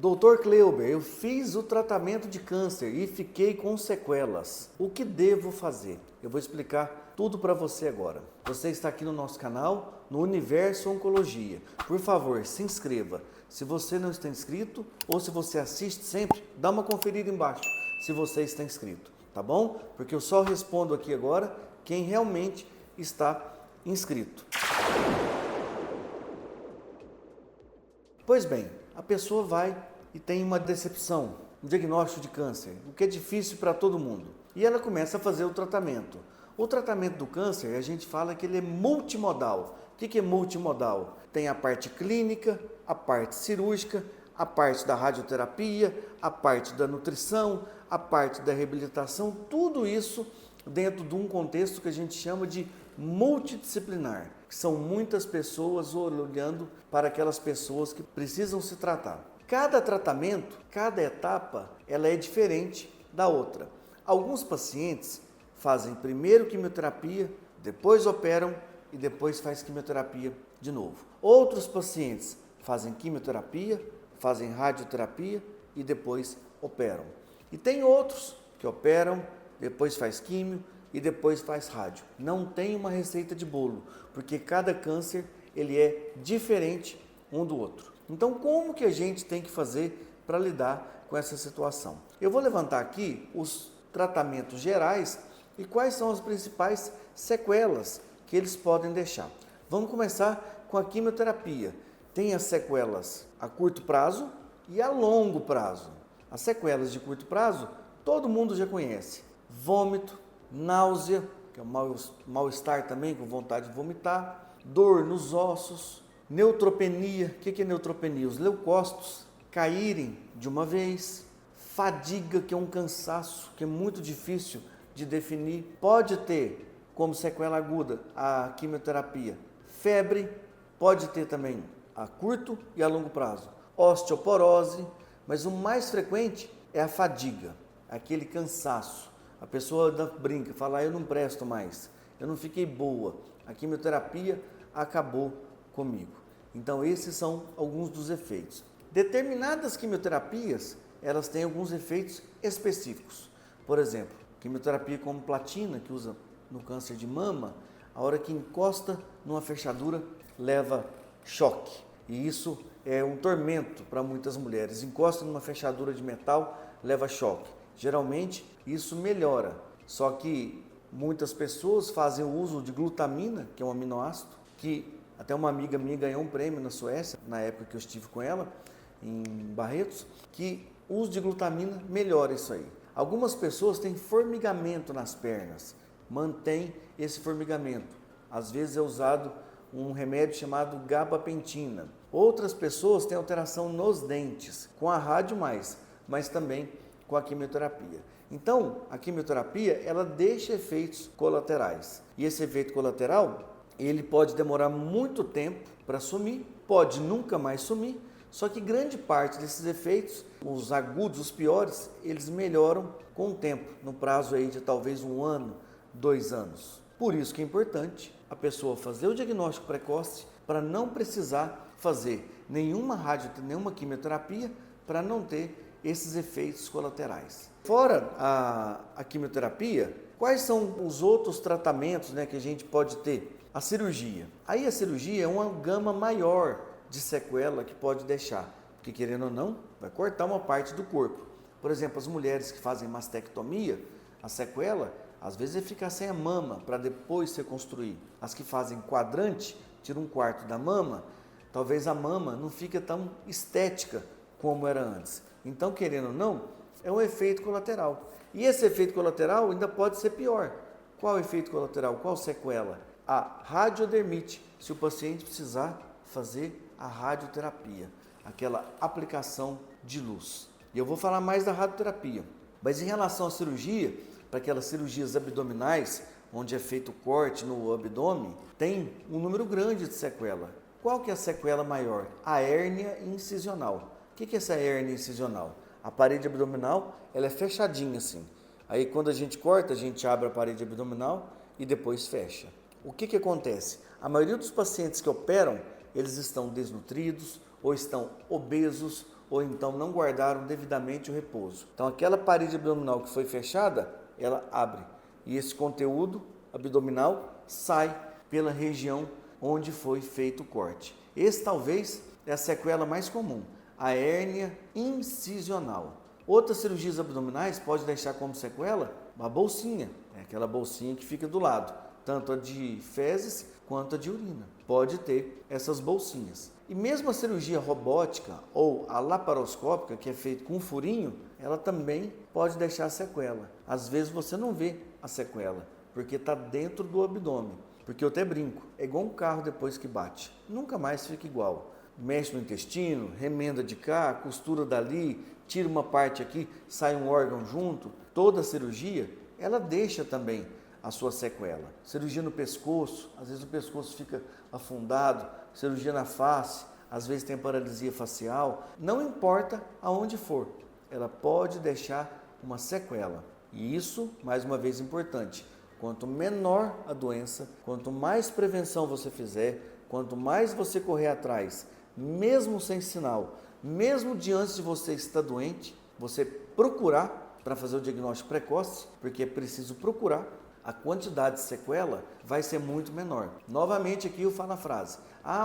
Doutor Kleuber, eu fiz o tratamento de câncer e fiquei com sequelas. O que devo fazer? Eu vou explicar tudo para você agora. Você está aqui no nosso canal, no Universo Oncologia. Por favor, se inscreva. Se você não está inscrito ou se você assiste sempre, dá uma conferida embaixo se você está inscrito, tá bom? Porque eu só respondo aqui agora quem realmente está inscrito. Pois bem, a pessoa vai e tem uma decepção, um diagnóstico de câncer, o que é difícil para todo mundo. E ela começa a fazer o tratamento. O tratamento do câncer, a gente fala que ele é multimodal. O que é multimodal? Tem a parte clínica, a parte cirúrgica, a parte da radioterapia, a parte da nutrição, a parte da reabilitação, tudo isso dentro de um contexto que a gente chama de multidisciplinar, que são muitas pessoas olhando para aquelas pessoas que precisam se tratar. Cada tratamento, cada etapa, ela é diferente da outra. Alguns pacientes fazem primeiro quimioterapia, depois operam e depois faz quimioterapia de novo. Outros pacientes fazem quimioterapia, fazem radioterapia e depois operam. E tem outros que operam, depois faz químio e depois faz rádio. Não tem uma receita de bolo, porque cada câncer ele é diferente um do outro. Então, como que a gente tem que fazer para lidar com essa situação? Eu vou levantar aqui os tratamentos gerais e quais são as principais sequelas que eles podem deixar. Vamos começar com a quimioterapia. Tem as sequelas a curto prazo e a longo prazo. As sequelas de curto prazo, todo mundo já conhece. Vômito, náusea, que é o mal-estar também, com vontade de vomitar, dor nos ossos, neutropenia. O que é neutropenia? Os leucócitos caírem de uma vez, fadiga, que é um cansaço, que é muito difícil de definir. Pode ter como sequela aguda a quimioterapia, febre, pode ter também a curto e a longo prazo, osteoporose, mas o mais frequente é a fadiga, aquele cansaço. A pessoa brinca, fala, eu não presto mais, eu não fiquei boa, a quimioterapia acabou comigo. Então esses são alguns dos efeitos. Determinadas quimioterapias, elas têm alguns efeitos específicos. Por exemplo, quimioterapia como platina, que usa no câncer de mama, a hora que encosta numa fechadura, leva choque. E isso é um tormento para muitas mulheres. Encosta numa fechadura de metal, leva choque. Geralmente, isso melhora. Só que muitas pessoas fazem o uso de glutamina, que é um aminoácido, que até uma amiga minha ganhou um prêmio na Suécia, na época que eu estive com ela, em Barretos, que o uso de glutamina melhora isso aí. Algumas pessoas têm formigamento nas pernas, mantém esse formigamento. Às vezes é usado um remédio chamado gabapentina. Outras pessoas têm alteração nos dentes, com a rádio mas também com a quimioterapia. Então, a quimioterapia, ela deixa efeitos colaterais. E esse efeito colateral, ele pode demorar muito tempo para sumir, pode nunca mais sumir, só que grande parte desses efeitos, os agudos, os piores, eles melhoram com o tempo, no prazo aí de talvez 1 ano, 2 anos. Por isso que é importante a pessoa fazer o diagnóstico precoce para não precisar fazer nenhuma quimioterapia para não ter esses efeitos colaterais. Fora a quimioterapia, quais são os outros tratamentos, que a gente pode ter? A cirurgia. Aí a cirurgia é uma gama maior de sequela que pode deixar, porque querendo ou não, vai cortar uma parte do corpo. Por exemplo, as mulheres que fazem mastectomia, a sequela, às vezes é ficar sem a mama para depois se reconstruir. As que fazem quadrante, tiram 1/4 da mama, talvez a mama não fique tão estética como era antes. Então, querendo ou não, é um efeito colateral. E esse efeito colateral ainda pode ser pior. Qual efeito colateral? Qual sequela? A radiodermite, se o paciente precisar fazer a radioterapia, aquela aplicação de luz. E eu vou falar mais da radioterapia. Mas em relação à cirurgia, para aquelas cirurgias abdominais, onde é feito o corte no abdômen, tem um número grande de sequela. Qual que é a sequela maior? A hérnia incisional. O que é essa hérnia incisional? A parede abdominal, ela é fechadinha assim. Aí quando a gente corta, a gente abre a parede abdominal e depois fecha. O que acontece? A maioria dos pacientes que operam, eles estão desnutridos, ou estão obesos, ou então não guardaram devidamente o repouso. Então aquela parede abdominal que foi fechada, ela abre e esse conteúdo abdominal sai pela região onde foi feito o corte. Esse talvez é a sequela mais comum, a hérnia incisional. Outras cirurgias abdominais podem deixar como sequela uma bolsinha, aquela bolsinha que fica do lado, tanto a de fezes quanto a de urina. Pode ter essas bolsinhas. E mesmo a cirurgia robótica ou a laparoscópica, que é feita com um furinho, ela também pode deixar sequela. Às vezes você não vê a sequela, porque está dentro do abdômen. Porque eu até brinco, é igual um carro depois que bate, nunca mais fica igual. Mexe no intestino, remenda de cá, costura dali, tira uma parte aqui, sai um órgão junto. Toda cirurgia, ela deixa também a sua sequela. Cirurgia no pescoço, às vezes o pescoço fica afundado, cirurgia na face, às vezes tem paralisia facial. Não importa aonde for, ela pode deixar uma sequela. E isso, mais uma vez, importante. Quanto menor a doença, quanto mais prevenção você fizer, quanto mais você correr atrás, mesmo sem sinal, mesmo diante de você estar doente, você procurar para fazer o diagnóstico precoce, porque é preciso procurar, a quantidade de sequela vai ser muito menor. Novamente aqui eu falo a frase,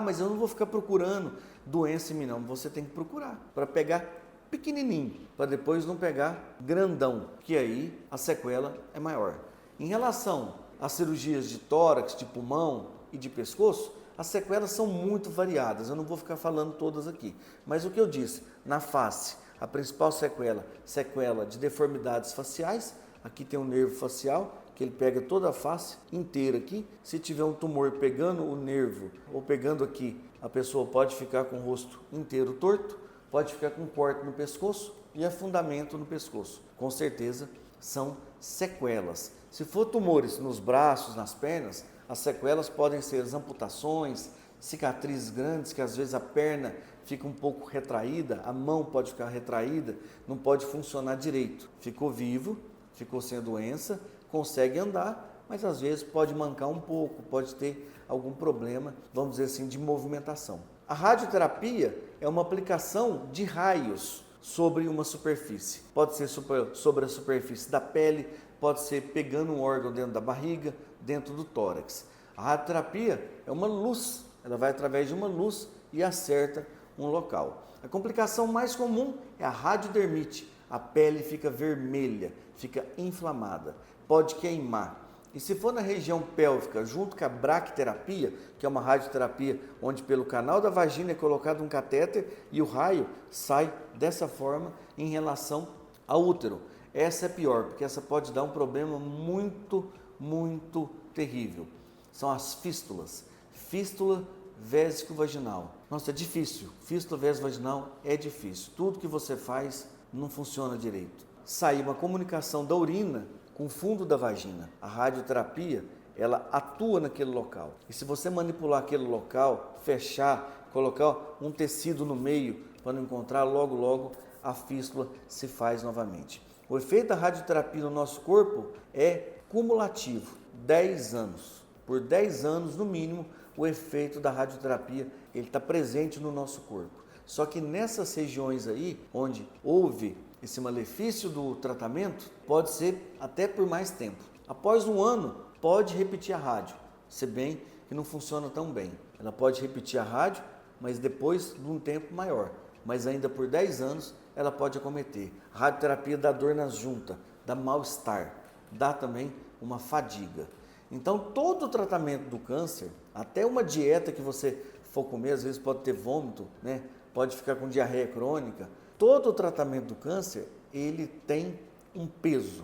mas eu não vou ficar procurando doença em mim não, você tem que procurar para pegar pequenininho, para depois não pegar grandão, que aí a sequela é maior. Em relação às cirurgias de tórax, de pulmão e de pescoço, as sequelas são muito variadas, eu não vou ficar falando todas aqui. Mas o que eu disse, na face, a principal sequela de deformidades faciais, aqui tem um nervo facial, que ele pega toda a face inteira aqui. Se tiver um tumor pegando o nervo ou pegando aqui, a pessoa pode ficar com o rosto inteiro torto, pode ficar com corte no pescoço e afundamento no pescoço. Com certeza são sequelas. Se for tumores nos braços, nas pernas, as sequelas podem ser as amputações, cicatrizes grandes, que às vezes a perna fica um pouco retraída, a mão pode ficar retraída, não pode funcionar direito. Ficou vivo, ficou sem a doença, consegue andar, mas às vezes pode mancar um pouco, pode ter algum problema, vamos dizer assim, de movimentação. A radioterapia é uma aplicação de raios sobre uma superfície. Pode ser sobre a superfície da pele, pode ser pegando um órgão dentro da barriga, dentro do tórax. A radioterapia é uma luz, ela vai através de uma luz e acerta um local. A complicação mais comum é a radiodermite. A pele fica vermelha, fica inflamada, pode queimar. E se for na região pélvica, junto com a braquiterapia, que é uma radioterapia onde pelo canal da vagina é colocado um catéter e o raio sai dessa forma em relação ao útero. Essa é pior, porque essa pode dar um problema muito, muito terrível. São as fístulas. Fístula vésico-vaginal. Nossa, é difícil. Fístula vésico-vaginal é difícil. Tudo que você faz não funciona direito. Sai uma comunicação da urina com o fundo da vagina. A radioterapia, ela atua naquele local. E se você manipular aquele local, fechar, colocar um tecido no meio para não encontrar, logo a fístula se faz novamente. O efeito da radioterapia no nosso corpo é cumulativo, 10 anos. Por 10 anos, no mínimo, o efeito da radioterapia ele está presente no nosso corpo. Só que nessas regiões aí, onde houve esse malefício do tratamento, pode ser até por mais tempo. Após um ano, pode repetir a rádio, se bem que não funciona tão bem. Ela pode repetir a rádio, mas depois de um tempo maior. Mas ainda por 10 anos, ela pode acometer. A radioterapia dá dor nas juntas, dá mal-estar, dá também uma fadiga. Então, todo o tratamento do câncer, até uma dieta que você for comer, às vezes pode ter vômito, né? Pode ficar com diarreia crônica. Todo o tratamento do câncer, ele tem um peso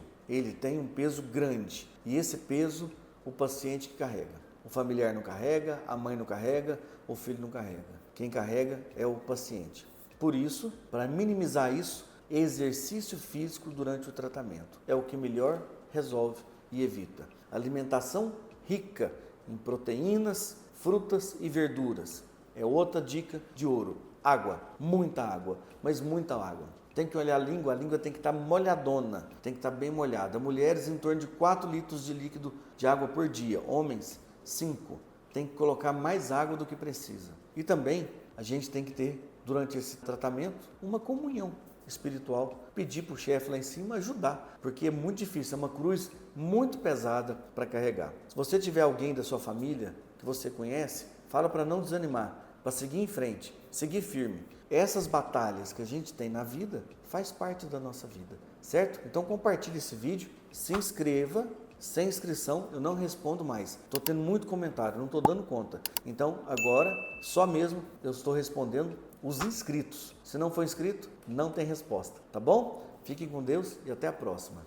grande. E esse peso, o paciente que carrega. O familiar não carrega, a mãe não carrega, o filho não carrega. Quem carrega é o paciente. Por isso, para minimizar isso, exercício físico durante o tratamento é o que melhor resolve e evita. Alimentação rica em proteínas, frutas e verduras. É outra dica de ouro. Água, muita água, mas muita água. Tem que olhar a língua tem que estar molhadona, tem que estar bem molhada. Mulheres em torno de 4 litros de líquido de água por dia, homens 5. Tem que colocar mais água do que precisa. E também a gente tem que ter durante esse tratamento, uma comunhão espiritual, pedir para o chefe lá em cima ajudar, porque é muito difícil, é uma cruz muito pesada para carregar. Se você tiver alguém da sua família que você conhece, fala para não desanimar, para seguir em frente, seguir firme. Essas batalhas que a gente tem na vida faz parte da nossa vida, certo? Então compartilhe esse vídeo, se inscreva. Sem inscrição eu não respondo mais. Estou tendo muito comentário, não estou dando conta. Então agora só mesmo eu estou respondendo os inscritos. Se não for inscrito, não tem resposta, tá bom? Fiquem com Deus e até a próxima.